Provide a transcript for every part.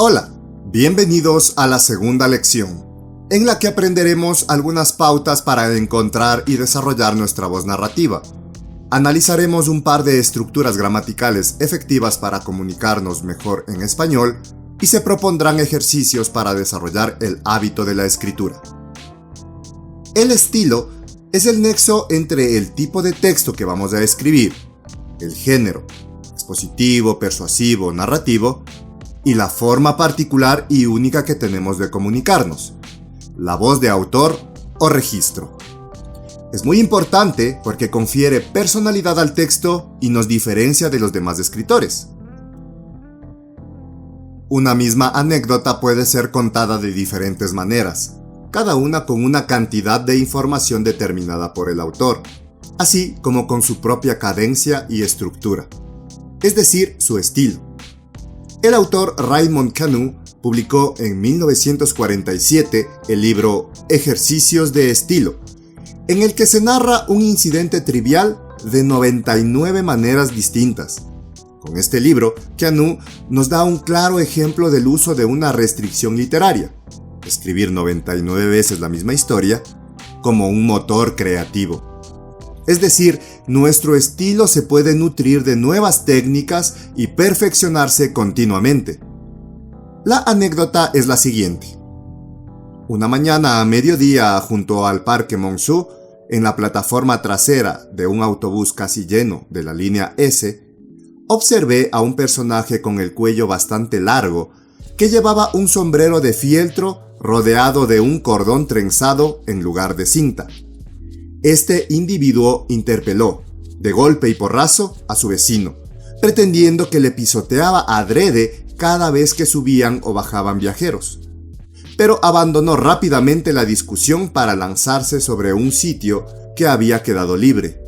Hola, bienvenidos a la segunda lección, en la que aprenderemos algunas pautas para encontrar y desarrollar nuestra voz narrativa. Analizaremos un par de estructuras gramaticales efectivas para comunicarnos mejor en español y se propondrán ejercicios para desarrollar el hábito de la escritura. El estilo es el nexo entre el tipo de texto que vamos a escribir, el género, expositivo, persuasivo, narrativo, y la forma particular y única que tenemos de comunicarnos, la voz de autor o registro. Es muy importante porque confiere personalidad al texto y nos diferencia de los demás escritores. Una misma anécdota puede ser contada de diferentes maneras, cada una con una cantidad de información determinada por el autor, así como con su propia cadencia y estructura, es decir, su estilo. El autor Raymond Queneau publicó en 1947 el libro Ejercicios de estilo, en el que se narra un incidente trivial de 99 maneras distintas. Con este libro, Queneau nos da un claro ejemplo del uso de una restricción literaria, escribir 99 veces la misma historia, como un motor creativo. Es decir, nuestro estilo se puede nutrir de nuevas técnicas y perfeccionarse continuamente. La anécdota es la siguiente. Una mañana a mediodía, junto al Parque Monceau, en la plataforma trasera de un autobús casi lleno de la línea S, observé a un personaje con el cuello bastante largo que llevaba un sombrero de fieltro rodeado de un cordón trenzado en lugar de cinta. Este individuo interpeló, de golpe y porrazo, a su vecino, pretendiendo que le pisoteaba adrede cada vez que subían o bajaban viajeros. Pero abandonó rápidamente la discusión para lanzarse sobre un sitio que había quedado libre.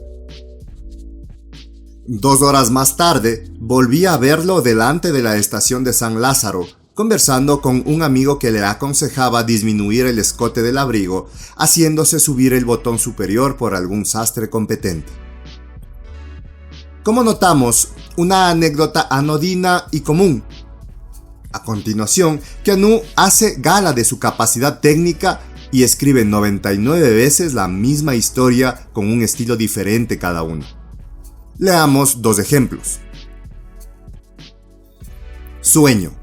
2 horas más tarde, volví a verlo delante de la estación de San Lázaro, conversando con un amigo que le aconsejaba disminuir el escote del abrigo, haciéndose subir el botón superior por algún sastre competente. Como notamos, una anécdota anodina y común. A continuación, Queneau hace gala de su capacidad técnica y escribe 99 veces la misma historia con un estilo diferente cada una. Leamos 2 ejemplos. Sueño.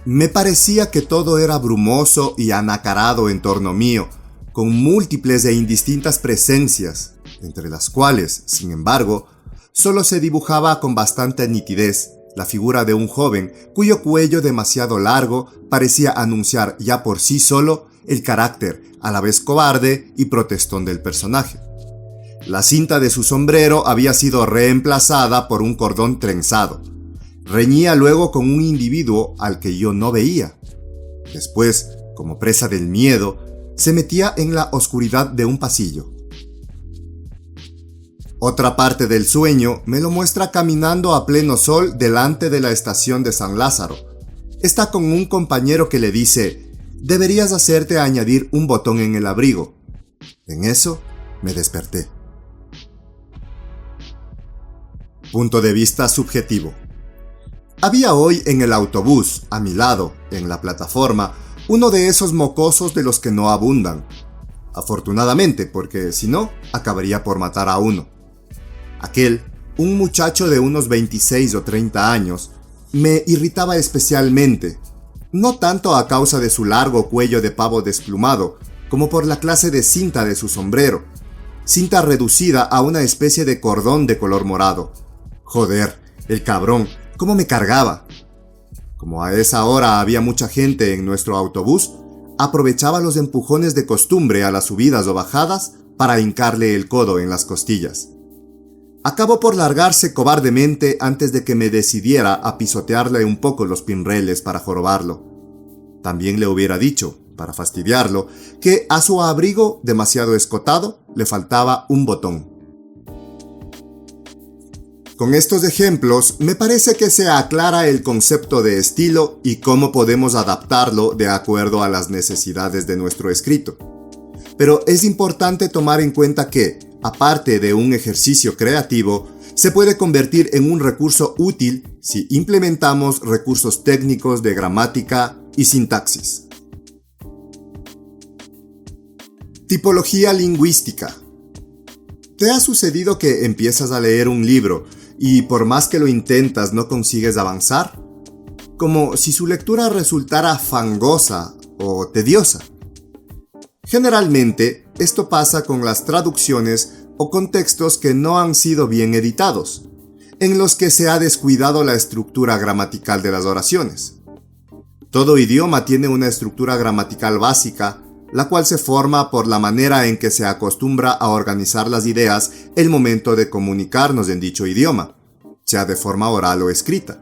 Me parecía que todo era brumoso y anacarado en torno mío, con múltiples e indistintas presencias, entre las cuales, sin embargo, solo se dibujaba con bastante nitidez la figura de un joven cuyo cuello demasiado largo parecía anunciar ya por sí solo el carácter a la vez cobarde y protestón del personaje. La cinta de su sombrero había sido reemplazada por un cordón trenzado. Reñía luego con un individuo al que yo no veía. Después, como presa del miedo, se metía en la oscuridad de un pasillo. Otra parte del sueño me lo muestra caminando a pleno sol delante de la estación de San Lázaro. Está con un compañero que le dice: «Deberías hacerte añadir un botón en el abrigo». En eso, me desperté. Punto de vista subjetivo. Había hoy en el autobús, a mi lado, en la plataforma, uno de esos mocosos de los que no abundan. Afortunadamente, porque si no, acabaría por matar a uno. Aquel, un muchacho de unos 26 o 30 años, me irritaba especialmente, no tanto a causa de su largo cuello de pavo desplumado, como por la clase de cinta de su sombrero, cinta reducida a una especie de cordón de color morado. Joder, el cabrón, cómo me cargaba. Como a esa hora había mucha gente en nuestro autobús, aprovechaba los empujones de costumbre a las subidas o bajadas para hincarle el codo en las costillas. Acabó por largarse cobardemente antes de que me decidiera a pisotearle un poco los pinreles para jorobarlo. También le hubiera dicho, para fastidiarlo, que a su abrigo demasiado escotado le faltaba un botón. Con estos ejemplos, me parece que se aclara el concepto de estilo y cómo podemos adaptarlo de acuerdo a las necesidades de nuestro escrito. Pero es importante tomar en cuenta que, aparte de un ejercicio creativo, se puede convertir en un recurso útil si implementamos recursos técnicos de gramática y sintaxis. Tipología lingüística. ¿Te ha sucedido que empiezas a leer un libro y por más que lo intentas no consigues avanzar? Como si su lectura resultara fangosa o tediosa. Generalmente, esto pasa con las traducciones o con textos que no han sido bien editados, en los que se ha descuidado la estructura gramatical de las oraciones. Todo idioma tiene una estructura gramatical básica, la cual se forma por la manera en que se acostumbra a organizar las ideas el momento de comunicarnos en dicho idioma, sea de forma oral o escrita.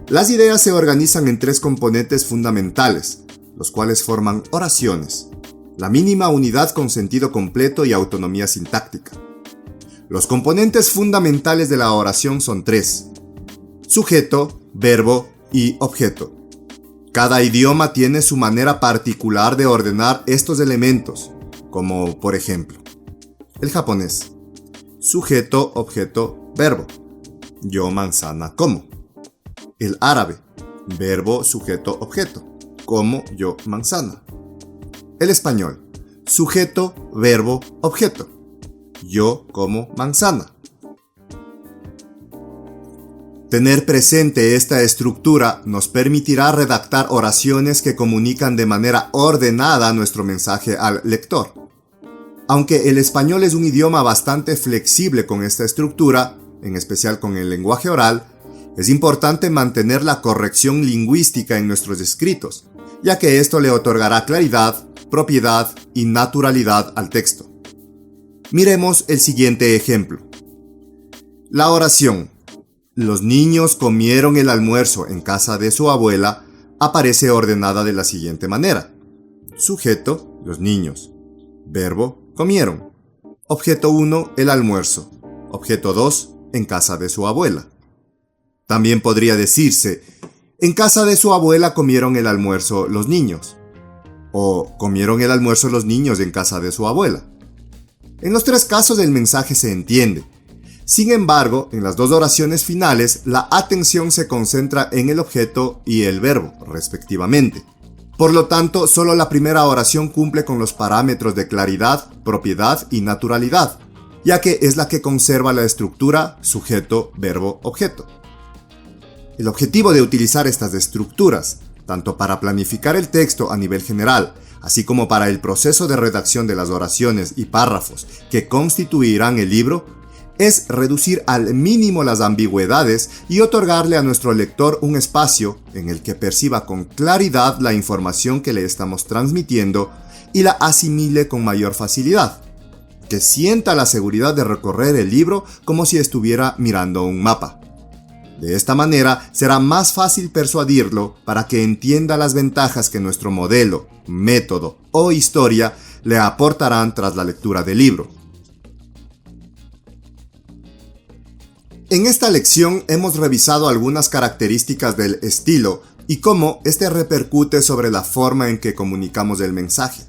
Las ideas se organizan en 3 componentes fundamentales, los cuales forman oraciones, la mínima unidad con sentido completo y autonomía sintáctica. Los componentes fundamentales de la oración son 3: sujeto, verbo y objeto. Cada idioma tiene su manera particular de ordenar estos elementos, como por ejemplo, el japonés: sujeto, objeto, verbo. Yo manzana como. El árabe: verbo, sujeto, objeto. Como yo manzana. El español: sujeto, verbo, objeto. Yo como manzana. Tener presente esta estructura nos permitirá redactar oraciones que comunican de manera ordenada nuestro mensaje al lector. Aunque el español es un idioma bastante flexible con esta estructura, en especial con el lenguaje oral, es importante mantener la corrección lingüística en nuestros escritos, ya que esto le otorgará claridad, propiedad y naturalidad al texto. Miremos el siguiente ejemplo. La oración "Los niños comieron el almuerzo en casa de su abuela" aparece ordenada de la siguiente manera: sujeto, los niños; verbo, comieron; objeto 1, el almuerzo; objeto 2, en casa de su abuela. También podría decirse: en casa de su abuela comieron el almuerzo los niños, o comieron el almuerzo los niños en casa de su abuela. En los 3 casos el mensaje se entiende. Sin embargo, en las 2 oraciones finales, la atención se concentra en el objeto y el verbo, respectivamente. Por lo tanto, solo la primera oración cumple con los parámetros de claridad, propiedad y naturalidad, ya que es la que conserva la estructura sujeto, verbo, objeto. El objetivo de utilizar estas estructuras, tanto para planificar el texto a nivel general, así como para el proceso de redacción de las oraciones y párrafos que constituirán el libro, es reducir al mínimo las ambigüedades y otorgarle a nuestro lector un espacio en el que perciba con claridad la información que le estamos transmitiendo y la asimile con mayor facilidad, que sienta la seguridad de recorrer el libro como si estuviera mirando un mapa. De esta manera será más fácil persuadirlo para que entienda las ventajas que nuestro modelo, método o historia le aportarán tras la lectura del libro. En esta lección hemos revisado algunas características del estilo y cómo este repercute sobre la forma en que comunicamos el mensaje.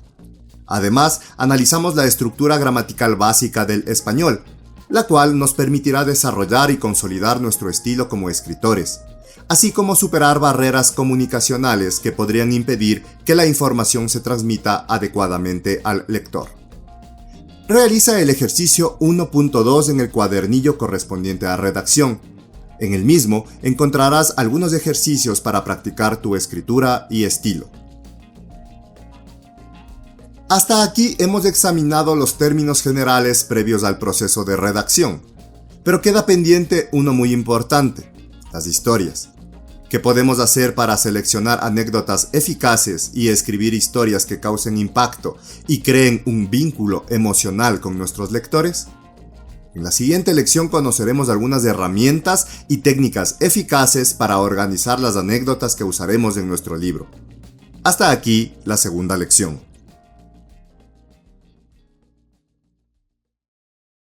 Además, analizamos la estructura gramatical básica del español, la cual nos permitirá desarrollar y consolidar nuestro estilo como escritores, así como superar barreras comunicacionales que podrían impedir que la información se transmita adecuadamente al lector. Realiza el ejercicio 1.2 en el cuadernillo correspondiente a redacción. En el mismo encontrarás algunos ejercicios para practicar tu escritura y estilo. Hasta aquí hemos examinado los términos generales previos al proceso de redacción, pero queda pendiente uno muy importante: las historias. ¿Qué podemos hacer para seleccionar anécdotas eficaces y escribir historias que causen impacto y creen un vínculo emocional con nuestros lectores? En la siguiente lección conoceremos algunas herramientas y técnicas eficaces para organizar las anécdotas que usaremos en nuestro libro. Hasta aquí la segunda lección.